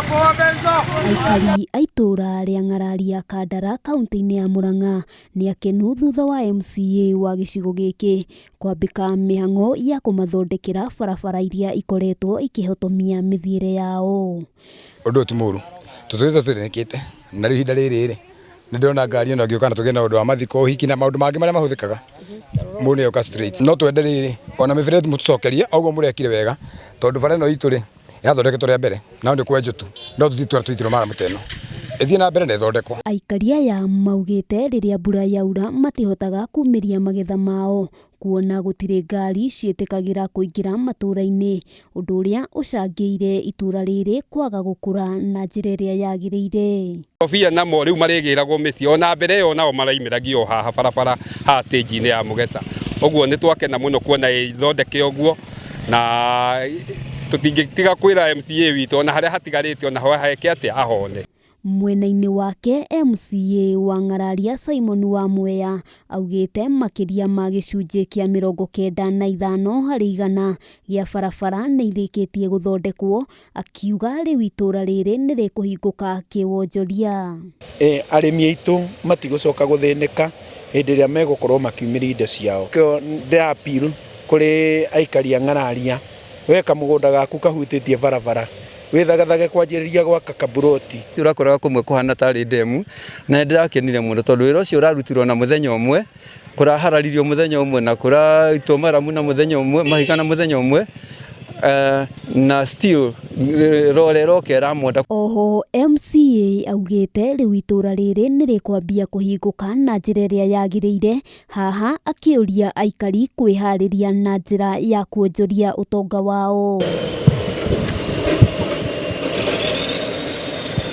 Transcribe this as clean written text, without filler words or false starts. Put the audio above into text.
Aikari a itũra rĩa Ng'araria Kandara kaunti-inĩ ya Murang'a nĩ akenu thutha wa MCA wa gĩcigo gĩkĩ kwambĩka mĩhang'o ya kũmathondekera barabara iria ikoretwo ikĩhotomia mĩthiĩre yao. Ũndũ ti mũru tũtũrĩte tũrĩnĩkĩte na rĩu ihinda rĩrĩ nĩ ndĩrona ngari ĩno ngĩũka na tũgĩe na ũndũ wa mathiko ũhiki na maũndũ mangĩ marĩa mahũthĩkaga mũndũ nĩ oka straight no twende rĩrĩ ona mĩberethi mũtũcokerie oguo mũrekire wega tondũ bara ĩno itũ rĩ yathondeketwo rĩa mbere na nĩ kwenjwo tu no tũtitwara tũitirwo mara mũteno ĩthiĩ na mbere na ĩthondekwo. Aikari aya maugĩte rĩrĩa mbura yaura matihotaga kumĩria magetha mao kuona gũtirĩ ngari ciĩtĩkagĩra kũingĩra matũra-inĩ ũndũ ũrĩa ũcangĩire itũra rĩrĩ kwaga gũkũra na njĩra ĩrĩa yagĩrĩire. Kobia namo rĩu marĩgĩragwo mĩciĩ ona mbere ĩyo nao maraimĩragio haha barabara ha stage-inĩ ya Mũgeca ũguo nĩ twakena mũno kuona ĩthondeke ũguo na tũtingĩtiga kwĩra MCA witũ ona harĩa hatigarĩte ona heke atĩa ahone. Mwena-inĩ wake MCA wa Ng'araria Simon wa Mwea augĩte makĩria ma gĩcunjĩ kĩa 95 harĩ igana gĩa barabara nĩ irĩkĩtie gũthondekwo akiuga rĩu itũra rĩrĩ nĩ rĩkũhingũka kĩwonjoria. Arĩmi aitũ matigũcoka gũthĩnĩka hĩndĩ ĩrĩa megũkorwo makiumĩria indo ciao. Ndĩra appeal kũrĩ aikari a Ng'araria weka mũgũnda gaku kahutĩtie barabara wĩthagathage kwanjĩrĩria gwaka kaburoti ũrakoraga kũmwe kũhana tarĩ ndemu na ndĩrakenire mũno tondũ wĩra ũcio ũrarutirwo na mũthenya ũmwe kũrahararirio mũthenya ũmwe na kũraitwo maramu na mũthenya ũmwe mahiga na mũthenya ũmwe na still rorero keramonda. Oho MCA augĩte rĩu itũra rĩrĩ nĩ rĩkwambia kũhingũka na njĩra ĩrĩa yagĩrĩire haha akĩũria aikari kwĩharĩria na njĩra ya kuonjoria ũtonga wao.